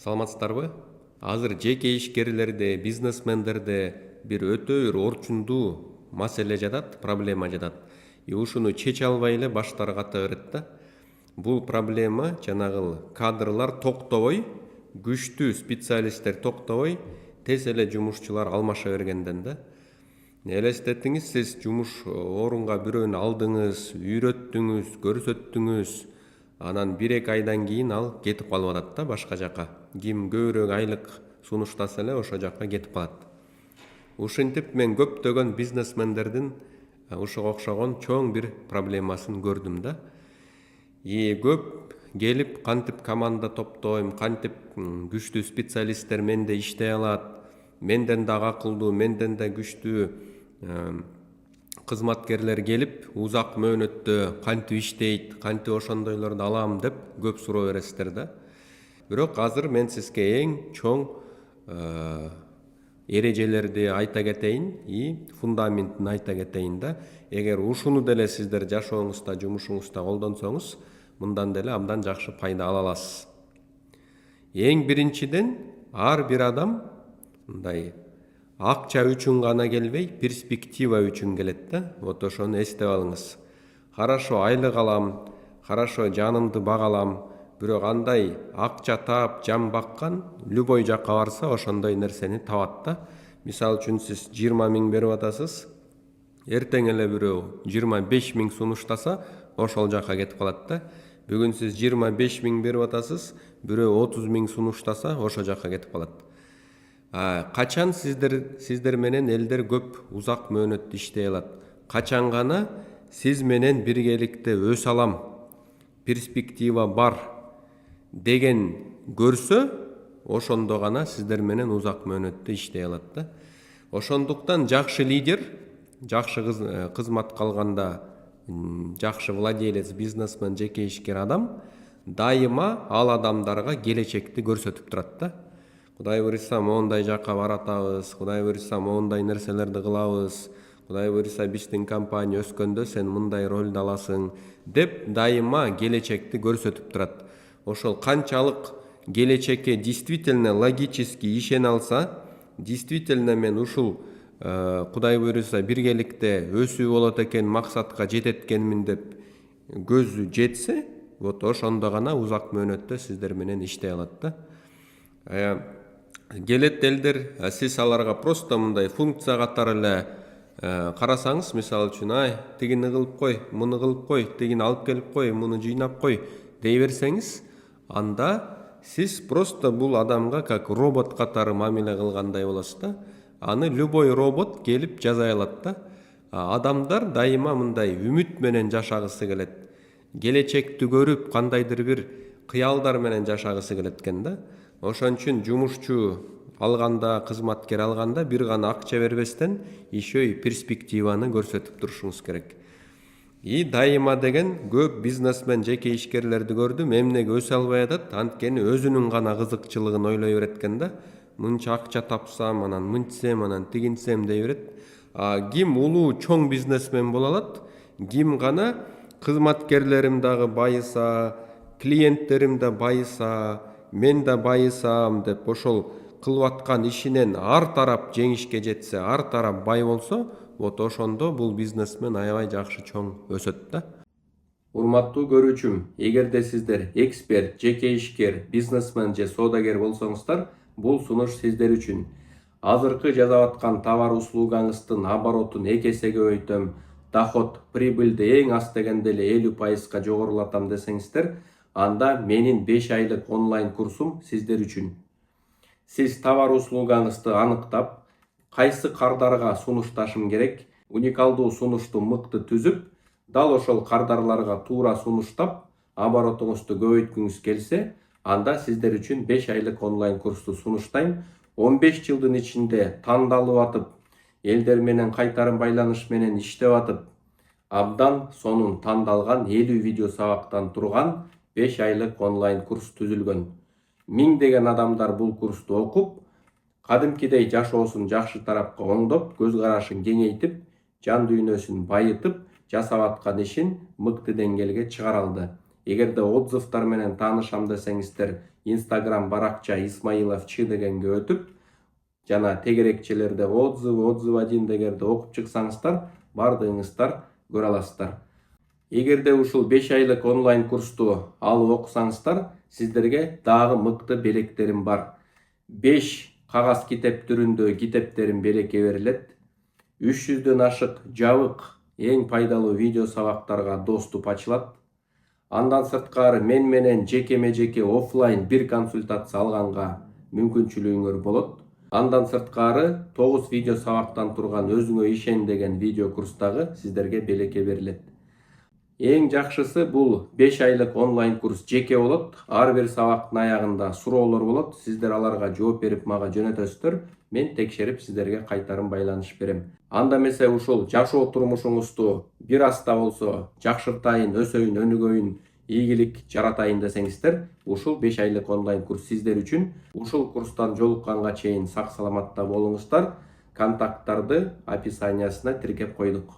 Саламатсыздарбы? Азыр жеке ишкерлерде, бизнесмендерде бир өтө бир орчундуу маселе жатат, проблема жатат. Ушуну чече албай эле баштары ката берет да. Бул проблема жанагы кадрлар токтобой, күчтүү специалисттер токтобой, тез эле жумушчулар алмаша бергенден да. Элестетиңиз, сиз жумуш орунга бирөөнү алдыңыз, үйрөттүңүз, көрсөттүңүз, анан 1-2 айдан кийин ал кетип калып атат да башка жака. Ким көбүрөөк айлык сунуштаса эле ошо жака кетип калат. Ушинтип мен көптөгөн бизнесмендердин ушуга окшогон чоң бир проблемасын көрдүм да. Көп келип кантип команда топтойм, кантип күчтүү специалисттер менде иштей алат, менден да акылдуу, менден да күчтүү кызматкерлер келип, узак мөөнөттө кантип иштейт, кантип ошондойлорду алам деп көп суроо бересиздер да. Бирок азыр мен сизге эң чоң эрежелерди айта кетейин и фундаментин айта кетейин да. Эгер ушуну деле сиздер жашооңузда, жумушуңузда колдонсоңуз, мындан деле абдан жакшы пайда ала аласыз. Эң биринчиден, ар бир адам мындай акча үчүн гана келбей, перспектива үчүн келет да. Вот ошону эстеп алыңыз. Хорошо айлык алам, хорошо жанымды багалам, бирок андай акча таап, жан баккан любой жакка барса ошондой нерсени табат да. Мисалы үчүн сиз 20 000 берип атасыз, эртең эле бирөө 25 000 сунуштаса, ошол жака кетип калат да. Бүгүн сиз 25 000 берип атасыз, бирөө 30 000 сунуштаса, ошол жака кетип калат. Качан сиздер менен элдер көп узак мөөнөттө иштей алат? Качан гана сиз менен биргеликте өсө алам, перспектива бар деген көрсө, ошондо гана сиздер менен узак мөөнөттө иштей алат да. Ошондуктан жакшы лидер, жакшы кызматка алганда, жакшы владелец, бизнесмен, жеке ишкер адам дайыма ал адамдарга келечекти көрсөтүп турат да. Кудай буйрса моундай жака баратабыз, Кудай буйрса моундай нерселерди кылабыз, Кудай буйрса биздин компания өскөндө сен мындай ролду аласың деп дайыма келечекти көрсөтүп турат. Ошол канчалык келечекке действительно логически ишене алса, действительно мен ушул Кудай буйрса биргеликте өсүү болот экен, максатка жетет экенмин деп көзү жетсе, вот ошондо гана узак мөөнөттө сиздер менен иштей алат да. Келет элдер, сиз аларга просто мындай функция катары эле карасаңыз, мисалы үчүн, тигини кылып кой, муну кылып кой, тигини алып келип кой, муну жыйнап кой дей берсеңиз, анда сиз просто бул адамга как робот катары мамиле кылгандай болосуз да. Аны любой робот келип жасай алат да. Адамдар дайыма мындай үмүт менен жашагысы келет. Келечекти көрүп, кандайдыр бир кыялдар менен жашагысы келет экен да. Ошон үчүн жумушчу алганда, кызматкер алганда бир гана акча бербестен, еще и перспективаны көрсөтүп турушуңуз керек. Дайыма деген көп бизнесмен, жеке ишкерлерди көрдүм, эмнеге өсө албай атат, анткени өзүнүн гана кызыкчылыгын ойлой берет экен да. Мынча акча тапсам, анан мынтсем, анан тигинтсем дей берет. Ким улуу чоң бизнесмен боло алат, ким гана кызматкерлерим дагы байыса, клиенттерим да байыса, мен да байысам деп ошол кылып аткан ишинен ар тарап жеңишке жетсе, ар тарап бай болсо, вот ошондо бул бизнесмен аябай жакшы чоң өсөт да. Урматтуу көрүүчүм, эгерде сиздер эксперт, жеке ишкер, бизнесмен же соодагер болсоңуздар, бул сунуш сиздер үчүн. Азыркы жасап аткан товар услугаңыздын оборотун 2 эсеге көбөйтөм, доход, прибыльди эң аз дегенде эле 50%га жогорулатам десеңиздер, анда менин 5 айлык онлайн курсум сиздер үчүн. Сиз товар услугаңызды аныктап, кайсы кардарга сунушташым керек, уникалдуу сунушту мыкты түзүп, дал ошол кардарларга туура сунуштап, оборотуңузду көбөйткүңүз келсе, анда сиздер үчүн 5 айлык онлайн курсту сунуштайм. 15 жылдын ичинде тандалып атып, элдер менен кайтарым байланыш менен иштеп атып, абдан сонун тандалган 50 видео сабактан турган 5 айлык онлайн курс түзүлгөн. 1000 адамдар бул курсту окуп, кадимкидей жашоосун жакшы тарапка оңдоп, көз карашын кеңейтип, жан дүйнөсүн байытып, жасап аткан ишин мыкты деңгээлге чыгара алды. Эгерде отзывтар менен таанышам десеңиздер, Instagram баракча Исмаилов Ч дегенге өтүп, жана тегерекчелерде отзыв 1 дегенде окуп чыксаңыздар, бардыгыңыздар көрө аласыздар. Эгерде ушул 5 айлык онлайн курсту алып окусаңыздар, сиздерге дагы мыкты белектерим бар. 5 кагаз китеп түрүндө китептерим белекке берилет. 300дөн ашык жабык эң пайдалуу видео сабактарга доступ ачылат. Андан сырткары мен менен жеке офлайн бир консультация алганга мүмкүнчүлүгүңөр болот. Андан сырткары 9 видео сабактан турган өзүңө ишен деген видео курс дагы сиздерге белекке берилет. Эң жакшысы бул 5 айлык онлайн курс жеке болот. Ар бир сабактын аягында суроолор болот. Сиздер аларга жооп берип мага жөнөтөсүздөр. Мен текшерип сиздерге кайтарым байланыш берем. Анда эмесе ушул жашоо турмушуңузду бир аз да болсо жакшыртайын, өсөйүн, өнүгөйүн, ийгилик жаратайын десеңиздер, ушул 5 айлык онлайн курс сиздер үчүн. Ушул курстан жолукканга чейин сак саламатта болуңуздар. Контакттарды описаниясына тиркеп койдук.